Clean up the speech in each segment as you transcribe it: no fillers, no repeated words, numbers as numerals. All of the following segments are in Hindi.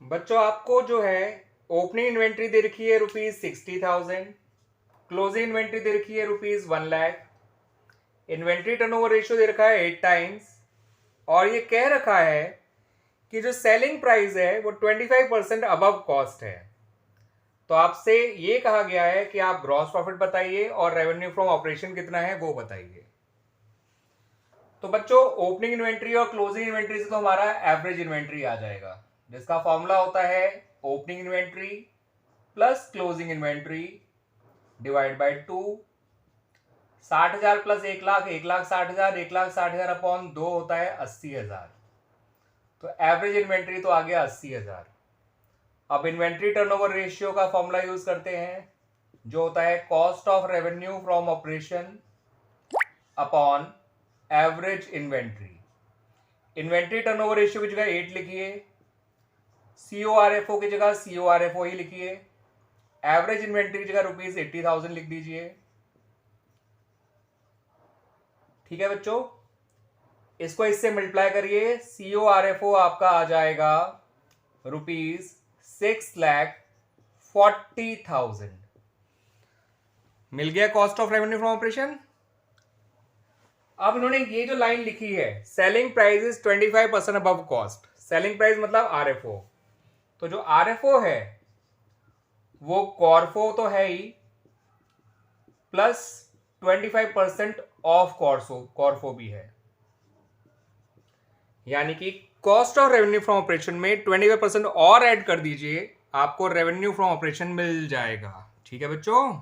बच्चों आपको जो है ओपनिंग इन्वेंट्री दे रखी है ₹60,000, क्लोजिंग इन्वेंट्री दे रखी है ₹1,00,000, इन्वेंट्री टर्नओवर रेशियो दे रखा है 8 टाइम्स और ये कह रखा है कि जो सेलिंग प्राइस है वो 25% अबव कॉस्ट है। तो आपसे ये कहा गया है कि आप ग्रॉस प्रॉफिट बताइए और रेवेन्यू फ्रॉम ऑपरेशन कितना है वो बताइए। तो बच्चों ओपनिंग इन्वेंट्री और क्लोजिंग इन्वेंट्री से तो हमारा एवरेज इन्वेंट्री आ जाएगा, जिसका फॉर्मूला होता है opening inventory plus closing inventory divide by 2। 60,000 plus 1,00,000, 1,60,000, 1,60,000 upon 2 होता है 80,000। तो एवरेज इन्वेंट्री तो आ गया 80,000। अब इन्वेंट्री टर्नओवर रेशियो का फॉर्मूला यूज करते हैं, जो होता है cost of revenue from operation upon average inventory. Inventory turnover ratio की जगह 8 लिखिए, CORFO की जगह CORFO ही लिखिए, एवरेज इन्वेंट्री की जगह ₹80,000 लिख दीजिए। ठीक है बच्चों, इसको इससे मल्टीप्लाई करिए, CORFO आपका आ जाएगा ₹6,40,000। मिल गया cost of revenue from operation. अब इन्होंने ये जो लाइन लिखी है selling price is 25% above cost, selling price मतलब RFO। तो जो RFO है वो कॉर्फो तो है ही, प्लस 25% ऑफ कॉर्फो भी है, यानी कि cost of revenue from operation में 25% और ऐड कर दीजिए, आपको रेवेन्यू फ्रॉम ऑपरेशन मिल जाएगा। ठीक है बच्चों,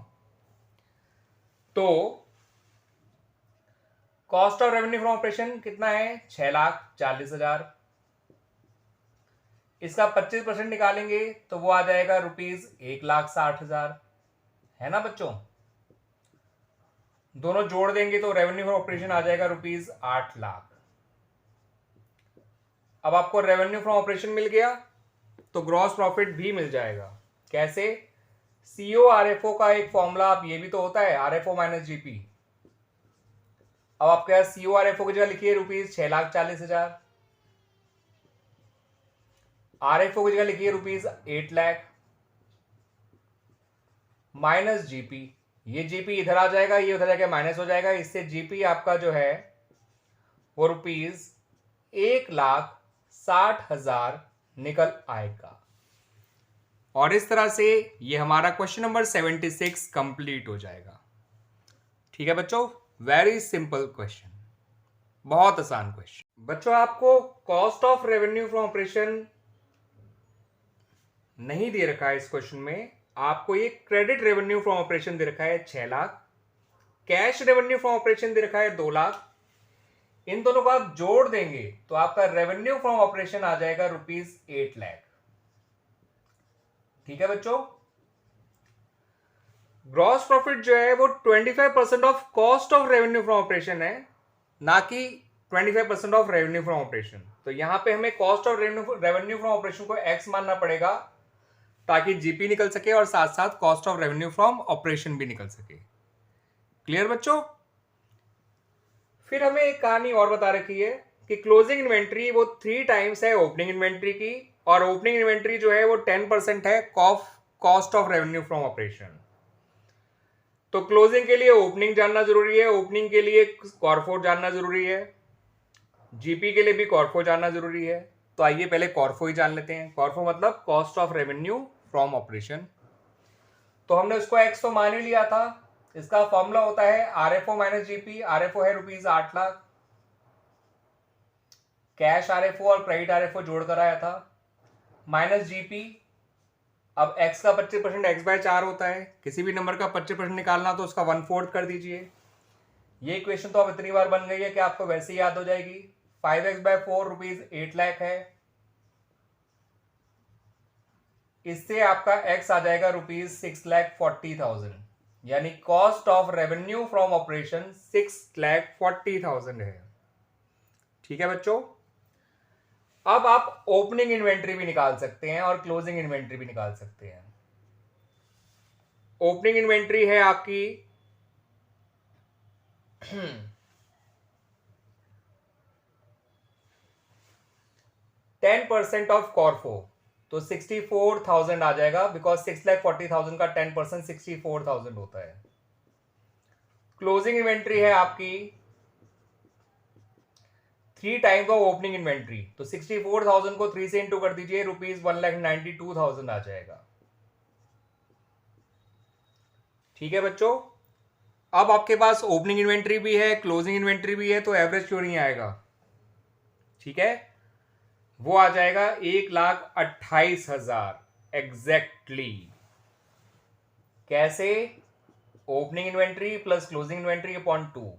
तो cost of revenue from operation कितना है 6,40,000। इसका 25% निकालेंगे तो वो आ जाएगा ₹1,60,000, है ना बच्चों। दोनों जोड़ देंगे तो रेवेन्यू फ्रॉम ऑपरेशन आ जाएगा ₹8,00,000। अब आपको रेवेन्यू फ्रॉम ऑपरेशन मिल गया तो ग्रॉस प्रॉफिट भी मिल जाएगा। कैसे? CORFO का एक फॉर्मूला आप ये भी तो होता है RFO माइनस GP। अब आपके पास CORFO की जगह लिखिए ₹6,40,000, RFO की जगह लिखिए ₹8,00,000 माइनस GP। ये GP इधर आ जाएगा, ये उधर जाके माइनस हो जाएगा, इससे GP आपका जो है वो ₹1,60,000 निकल आएगा। और इस तरह से ये हमारा क्वेश्चन नंबर 76 कंप्लीट हो जाएगा। ठीक है बच्चों, वेरी सिंपल क्वेश्चन, बहुत आसान क्वेश्चन। बच्चों आपको cost of revenue from operation नहीं दे रखा है इस क्वेश्चन में, आपको ये क्रेडिट रेवेन्यू फ्रॉम ऑपरेशन दे रखा है 6,00,000, कैश रेवेन्यू फ्रॉम ऑपरेशन दे रखा है 2,00,000। इन दोनों को आप जोड़ देंगे तो आपका रेवेन्यू फ्रॉम ऑपरेशन आ जाएगा ₹8,00,000। ठीक है बच्चों, ग्रॉस प्रॉफिट जो है वो 25% of cost of revenue from operation है, ना कि 25% ऑफ रेवेन्यू फ्रॉम ऑपरेशन। तो यहां पे हमें cost of revenue from operation को X मानना पड़ेगा ताकि GP निकल सके और साथ साथ cost of revenue from operation भी निकल सके। क्लियर बच्चों? फिर हमें एक कहानी और बता रखी है कि क्लोजिंग इन्वेंट्री वो 3 टाइम्स है ओपनिंग इन्वेंट्री की, और ओपनिंग इन्वेंट्री जो है वो 10% है cost of revenue from operation. तो क्लोजिंग के लिए ओपनिंग जानना जरूरी है, ओपनिंग के लिए कॉर्फो जानना जरूरी है, GP के लिए भी कॉर्फो जानना जरूरी है। तो आइए पहले कॉर्फो ही जान लेते हैं। कॉर्फो मतलब cost of revenue from operation. तो हमने उसको X तो मान ही लिया था, इसका फॉर्मूला होता है RFO माइनस GP। RFO है ₹8,00,000, कैश RFO और क्रेडिट RFO जोड़कर आया था, माइनस GP। अब x का 25% x/4 होता है, किसी भी नंबर का 25% निकालना तो उसका 1/4 कर दीजिए। ये इक्वेशन तो अब इतनी बार बन गई है कि आपको वैसे ही याद हो जाएगी। 5x/4 ₹8,00,000 है, इससे आपका x आ जाएगा ₹6,40,000, यानी cost of revenue from operation 6,40,000 है। ठीक है बच्चों, अब आप ओपनिंग इन्वेंट्री भी निकाल सकते हैं और क्लोजिंग इन्वेंट्री भी निकाल सकते हैं। ओपनिंग इन्वेंट्री है आपकी 10% ऑफ कॉर्फो, तो 64,000 आ जाएगा, बिकॉज 6,40,000 का 10% 64,000 होता है। क्लोजिंग इन्वेंट्री है आपकी 3 टाइम्स ऑफ ओपनिंग इन्वेंट्री, तो 64,000 को 3 से इंटू कर दीजिए, ₹1,92,000 आ जाएगा। ठीक है बच्चों, अब आपके पास ओपनिंग इन्वेंट्री भी है, क्लोजिंग इन्वेंट्री भी है, तो एवरेज क्यों नहीं आएगा? ठीक है, वो आ जाएगा 1,28,000 एग्जैक्टली। कैसे? Opening inventory plus closing inventory upon 2,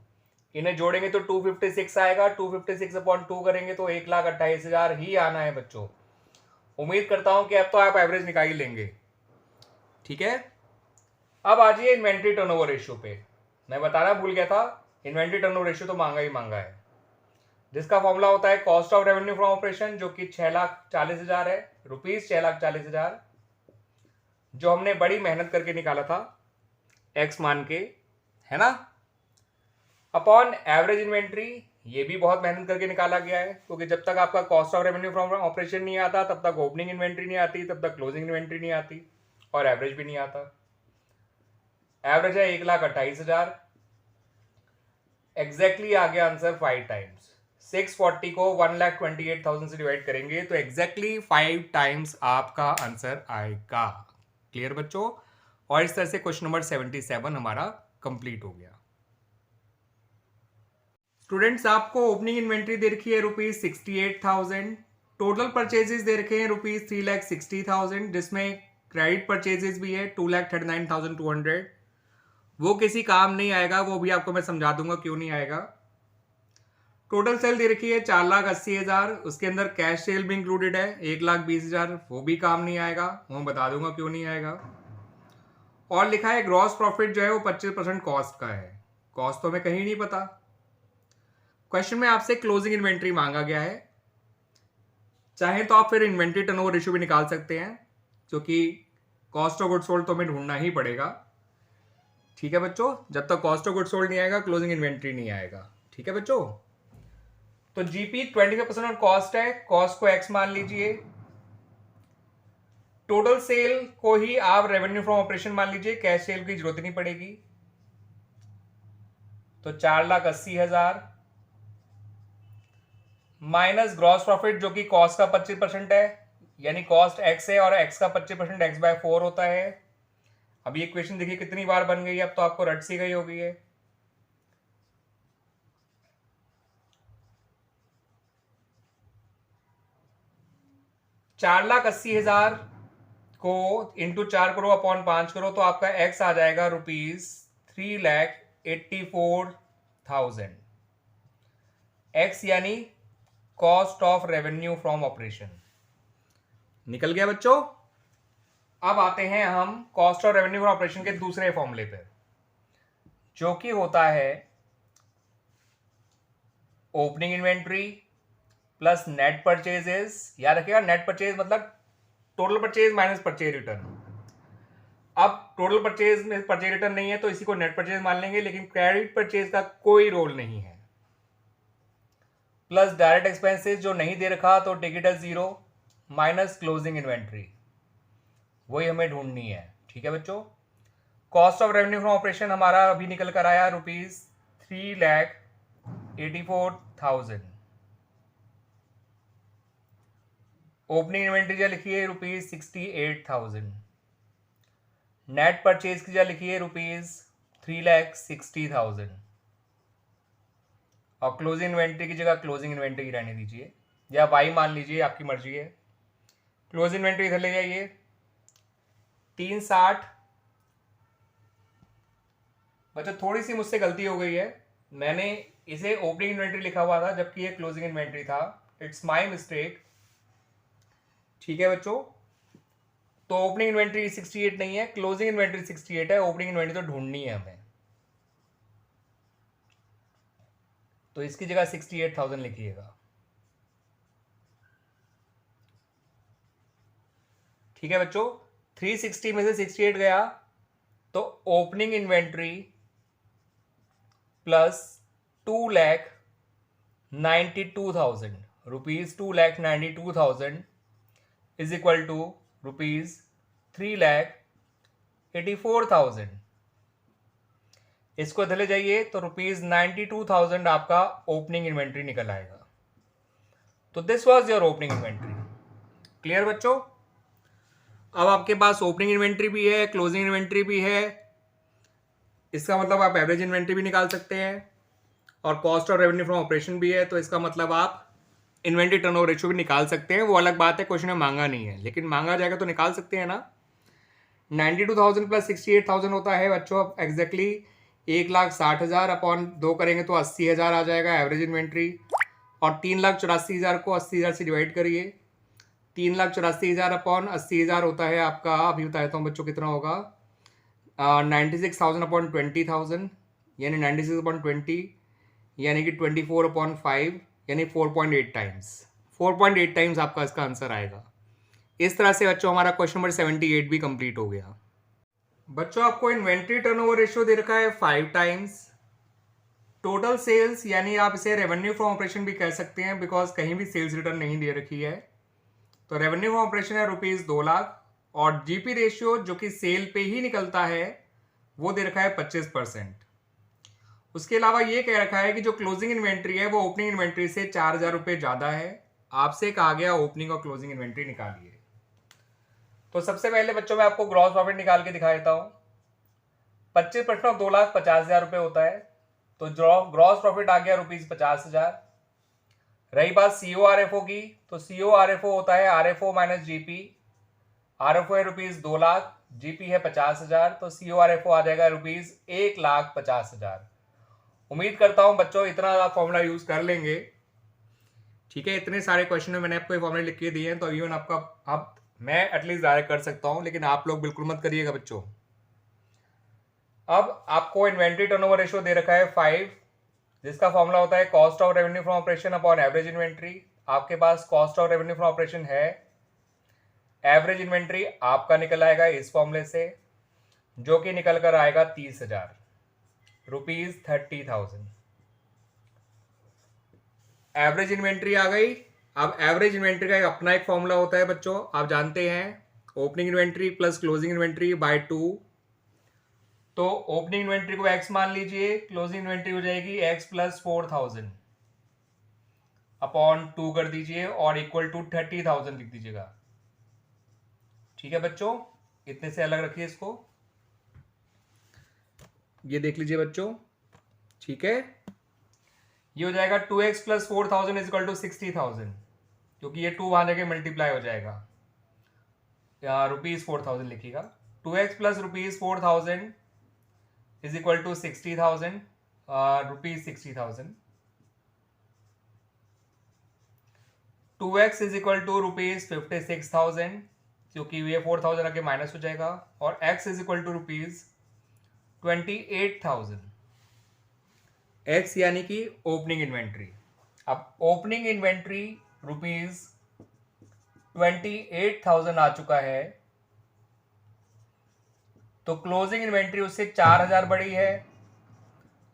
इन्हें जोड़ेंगे तो 256 आएगा, 256 अपॉन 2 करेंगे तो 1,28,000 ही आना है बच्चों। उम्मीद करता हूं कि अब तो आप एवरेज निकाल ही लेंगे। ठीक है, अब आ जाइए इन्वेंट्री टर्नओवर रेशियो पे। मैं बताना भूल गया था, इन्वेंट्री टर्नओवर रेशियो तो मांगा ही मांगा है, जिसका फॉर्मूला होता है cost of revenue from operation, जो कि 6,40,000 है, ₹6,40,000, जो हमने बड़ी मेहनत करके निकाला था एक्स मान के, है ना, अपॉन एवरेज इन्वेंट्री, ये भी बहुत मेहनत करके निकाला गया है, क्योंकि जब तक आपका cost of revenue from operation नहीं आता तब तक ओपनिंग इन्वेंट्री नहीं आती, तब तक क्लोजिंग इन्वेंट्री नहीं आती, और एवरेज भी नहीं आता। एवरेज है 1,28,000, एग्जैक्टली आ गया आंसर 5 टाइम्स। 640 को 1,28,000 से डिवाइड करेंगे तो एग्जैक्टली 5 टाइम्स आपका आंसर आएगा। क्लियर बच्चों? और इस तरह से क्वेश्चन नंबर 77 हमारा कंप्लीट हो गया। स्टूडेंट्स, आपको ओपनिंग इन्वेंट्री दे रखी है ₹68,000, टोटल परचेजेस दे रखे हैं ₹3,60,000, जिसमें क्रेडिट परचेजेस भी है 2,39,200। वो किसी काम नहीं आएगा, वो भी आपको मैं समझा दूंगा क्यों नहीं आएगा। टोटल सेल दे रखी है 4,80,000, उसके अंदर कैश सेल भी इंक्लूडेड है 1,20,000, वो भी काम नहीं आएगा, वो बता दूंगा क्यों नहीं आएगा। और लिखा है ग्रॉस प्रॉफिट जो है वो 25% कॉस्ट का है, कॉस्ट तो हमें कहीं नहीं पता। क्वेश्चन में आपसे क्लोजिंग इन्वेंट्री मांगा गया है, चाहे तो आप फिर इन्वेंट्री टर्नओवर रेशियो भी निकाल सकते हैं, क्योंकि कॉस्ट ऑफ गुड्स सोल्ड तो हमें ढूंढना ही पड़ेगा। ठीक है बच्चों, जब तक कॉस्ट ऑफ गुड्स सोल्ड नहीं आएगा क्लोजिंग इन्वेंट्री नहीं आएगा। ठीक है बच्चों, तो जीपी 25% ऑन कॉस्ट है, कॉस्ट को एक्स मान लीजिए, टोटल सेल को ही आप रेवेन्यू फ्रॉम ऑपरेशन मान लीजिए, कैश सेल की जरूरत नहीं पड़ेगी, तो 4,80,000 माइनस ग्रॉस प्रॉफिट जो कि कॉस्ट का 25% है, यानी कॉस्ट एक्स है और एक्स का 25% x/4 होता है। अब ये इक्वेशन देखिए कितनी बार बन गई है, अब तो आपको रट सी गई होगी है। ₹4,80,000 को इंटू 4 करो अपॉन 5 करो तो आपका एक्स आ जाएगा ₹3,84,000, एक्स यानी cost of revenue from operation. निकल गया बच्चों। अब आते हैं हम cost of revenue from operation के दूसरे फॉर्मूले पे, जो कि होता है opening inventory plus net purchases. याद रखिएगा, नेट परचेज मतलब total purchase minus purchase return. अब टोटल परचेज में परचेज रिटर्न नहीं है तो इसी को नेट परचेज मान लेंगे, लेकिन क्रेडिट परचेज का कोई रोल नहीं है, प्लस डायरेक्ट एक्सपेंसेस जो नहीं दे रखा तो take it as 0, minus closing inventory, वही हमें ढूंढनी है। ठीक है बच्चों, cost of revenue from operation हमारा अभी निकल कर आया ₹3,84,000, ओपनिंग इन्वेंट्री जो लिखिए ₹68,000, नेट परचेज की जो लिखिए ₹3,60,000, और क्लोजिंग इन्वेंट्री की जगह क्लोजिंग इन्वेंट्री रहने दीजिए, या वाई मान लीजिए, आपकी मर्जी है। क्लोजिंग इन्वेंट्री इधर ले जाइए, 360। बच्चों थोड़ी सी मुझसे गलती हो गई है, मैंने इसे ओपनिंग इन्वेंट्री लिखा हुआ था जबकि ये क्लोजिंग इन्वेंट्री था, इट्स माय मिस्टेक। ठीक है बच्चों, तो ओपनिंग इन्वेंट्री 68 नहीं है, क्लोजिंग इन्वेंट्री 68 है, ओपनिंग इन्वेंट्री तो ढूंढनी है हमें, तो इसकी जगह 68,000 लिखिएगा। ठीक है बच्चों, 360 में से 68 गया तो opening inventory plus 2,92,000 ₹2,92,000 is equal to ₹3,84,000। इसको इधर ले जाइए तो ₹92,000 आपका ओपनिंग इन्वेंट्री निकल आएगा। तो this was your opening inventory. Clear बच्चों? अब आपके पास ओपनिंग इन्वेंट्री भी है, क्लोजिंग इन्वेंट्री भी है। इसका मतलब आप एवरेज इन्वेंट्री भी निकाल सकते हैं और cost of revenue from operation भी है। तो इसका मतलब आप इन्वेंट्री टर्नओवर रेशियो भी निकाल सकते हैं। वो अलग बात है, क्वेश्चन में मांगा नहीं है, लेकिन मांगा जाएगा तो निकाल सकते हैं ना। 92,000 प्लस 68,000 होता है बच्चों एग्जैक्टली 1,60,000 अपॉन 2 करेंगे तो 80,000 आ जाएगा एवरेज इन्वेंट्री। और 3,84,000 को 80,000 से डिवाइड करिए। 3,84,000 अपॉन 80,000 होता है आपका, अभी बताता हूँ बच्चों कितना होगा, 96,000 अपॉन 20,000 यानी 96 अपॉन 20 यानी कि 24 अपॉन 5 यानी 4.8 टाइम्स। 4.8 टाइम्स आपका इसका आंसर आएगा। इस तरह से बच्चों हमारा क्वेश्चन नंबर 78 भी कंप्लीट हो गया। बच्चों आपको इन्वेंट्री टर्नओवर रेशियो दे रखा है 5 टाइम्स। टोटल सेल्स यानी आप इसे रेवेन्यू फ्रॉम ऑपरेशन भी कह सकते हैं बिकॉज कहीं भी सेल्स रिटर्न नहीं दे रखी है। तो रेवेन्यू फ्रॉम ऑपरेशन है ₹2,00,000 और जीपी रेशियो जो कि सेल पे ही निकलता है वो दे रखा है 25%। उसके अलावा ये कह रखा है कि जो क्लोजिंग इन्वेंट्री है वो ओपनिंग इन्वेंट्री से 4,000 रुपये ज़्यादा है। आपसे कहा गया ओपनिंग और क्लोजिंग इन्वेंट्री निकालिए। तो सबसे पहले बच्चों मैं आपको ग्रॉस प्रॉफिट निकाल के दिखा देता हूँ। 25% ऑफ 2,50,000 रुपये होता है, तो ग्रॉस प्रॉफिट आ गया ₹50,000। रही बात CORFO की, तो CORFO होता है RFO माइनस GP। RFO है ₹2,00,000, GP है 50,000, तो CORFO आ जाएगा ₹1,50,000। उम्मीद करता हूं बच्चों इतना फॉर्मूला यूज कर लेंगे। ठीक है, इतने सारे क्वेश्चन में मैंने आपको फॉर्मूला लिख के दिए हैं, तो इवन आपका अब मैं एटलीस्ट डायरेक्ट कर सकता हूं, लेकिन आप लोग बिल्कुल मत करिएगा बच्चों। अब आपको इन्वेंट्री टर्नओवर रेशियो दे रखा है 5, जिसका फॉर्मूला होता है cost of revenue from operation upon average inventory. आपके पास cost of revenue from operation है, एवरेज इन्वेंट्री आपका निकल आएगा इस फॉर्मूले से, जो कि निकल कर आएगा 30,000 ₹30,000। एवरेज इन्वेंट्री आ गई। अब एवरेज इन्वेंट्री का अपना एक फॉर्मूला होता है बच्चों, आप जानते हैं, opening inventory plus closing inventory by 2। तो ओपनिंग इन्वेंट्री को x मान लीजिए, क्लोजिंग इन्वेंट्री हो जाएगी x प्लस 4,000 अपॉन 2 कर दीजिए और इक्वल टू 30,000 लिख दीजिएगा। ठीक है बच्चों, इतने से अलग रखिए इसको, ये देख लीजिए बच्चों। ठीक है, ये हो जाएगा 2x plus 4,000 is equal to 60,000, क्योंकि ये 2 वहां जाके मल्टीप्लाई हो जाएगा, या ₹4,000 लिखिएगा। 2x plus ₹4,000 is equal to 60,000, ₹60,000। 2x is equal to ₹56,000, क्योंकि ये 4,000 आगे माइनस हो जाएगा, और x is equal to ₹28,000। x यानी कि ओपनिंग इन्वेंट्री। अब ओपनिंग इन्वेंट्री ₹28,000 आ चुका है, तो क्लोजिंग इन्वेंट्री उससे 4,000 बड़ी है,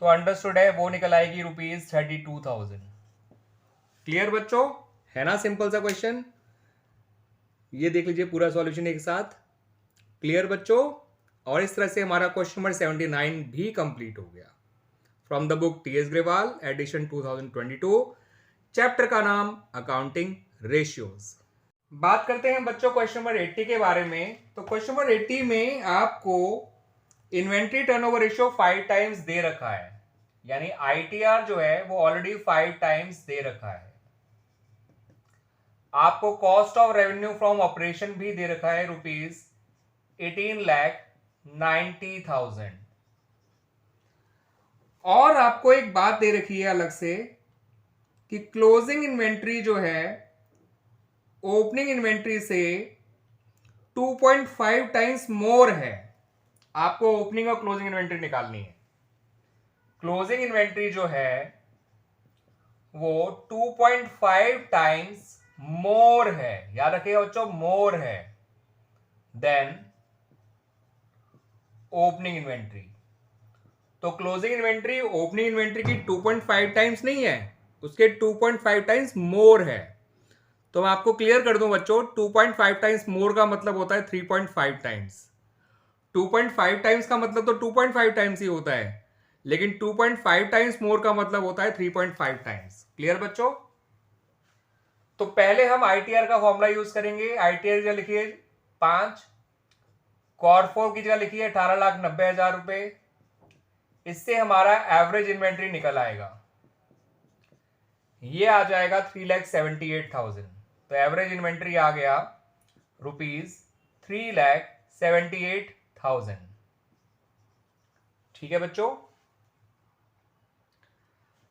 तो अंडरस्टूड है वो निकल आएगी ₹32,000। क्लियर बच्चों, है ना सिंपल सा क्वेश्चन। ये देख लीजिए पूरा सॉल्यूशन एक साथ। क्लियर बच्चों, और इस तरह से हमारा क्वेश्चन नंबर 79 भी कंप्लीट हो गया from the book TS Grewal edition 2022। Chapter का नाम अकाउंटिंग रेशियोज। बात करते हैं बच्चों क्वेश्चन नंबर 80 के बारे में। तो क्वेश्चन नंबर 80 में आपको inventory turnover ratio 5 times they रखा है, यानी ITR जो है वो ऑलरेडी 5 टाइम्स दे रखा है। आपको cost of revenue from operation भी दे रखा है ₹18,90,000। और आपको एक बात दे रखी है अलग से कि क्लोजिंग इन्वेंट्री जो है ओपनिंग इन्वेंट्री से 2.5 टाइम्स मोर है। आपको ओपनिंग और क्लोजिंग इन्वेंट्री निकालनी है। क्लोजिंग इन्वेंट्री जो है वो 2.5 टाइम्स मोर है, याद रखिएगा बच्चों, मोर है देन ओपनिंग इन्वेंट्री। तो क्लोजिंग इन्वेंट्री ओपनिंग इन्वेंट्री की 2.5 टाइम्स नहीं है, उसके 2.5 टाइम्स मोर है। तो मैं आपको क्लियर कर दूं बच्चों, 2.5 टाइम्स मोर का मतलब होता है 3.5 टाइम्स। 2.5 टाइम्स का मतलब तो 2.5 टाइम्स ही होता है, लेकिन 2.5 टाइम्स मोर का मतलब होता है 3.5 टाइम्स। क्लियर बच्चों? तो पहले हम आईटीआर का फॉर्मूला यूज करेंगे। आईटीआर की जगह लिखिए 5, कॉर4 की जगह लिखिए 18,90,000 रुपए। इससे हमारा एवरेज इन्वेंट्री निकल आएगा, ये आ जाएगा 3,78,000। तो एवरेज इन्वेंट्री आ गया ₹3,78,000। ठीक है बच्चों।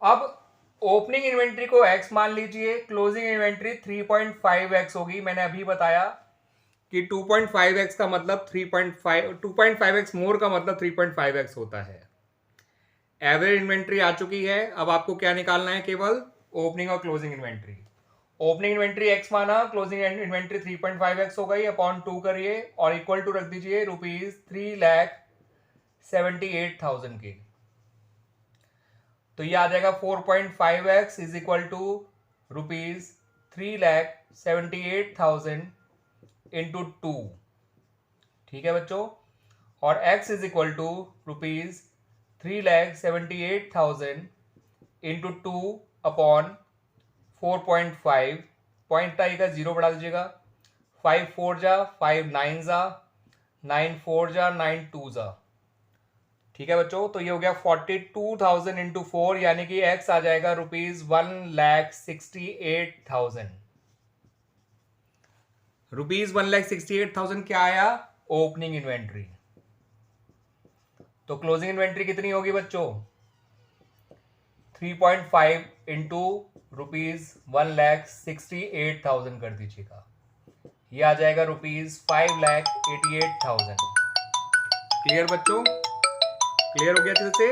अब ओपनिंग इन्वेंट्री को x मान लीजिए, क्लोजिंग इन्वेंट्री 3.5x होगी। मैंने अभी बताया कि 2.5x का मतलब 2.5x मोर का मतलब 3.5x होता है। एवरेज इन्वेंट्री आ चुकी है। अब आपको क्या निकालना है? केवल ओपनिंग और closing inventory. Opening inventory x माना, क्लोजिंग इन्वेंट्री 3.5x हो गई, अपॉन 2 करिए और इक्वल टू रख दीजिए ₹3,78,000 के। तो ये आ जाएगा 4.5x is equal to ₹3,78,000 into 2। ठीक है बच्चों। और x is equal to ₹3,78,000 into 2 upon 4.5। Point आएगा 0 बढ़ा दीजिएगा। 5 4 जा, 5 9 जा, 9 4 जा, 9 2 जा। ठीक है बच्चों। तो ये हो गया 42,000 इंटू 4, यानी कि x आ जाएगा ₹1,68,000। ₹1,68,000 क्या आया? Opening inventory. तो क्लोजिंग इन्वेंट्री कितनी होगी बच्चों? 3.5 इंटू ₹1,68,000 कर दीजिएगा। ये आ जाएगा ₹5,88,000। क्लियर बच्चों? क्लियर हो गया अच्छे से?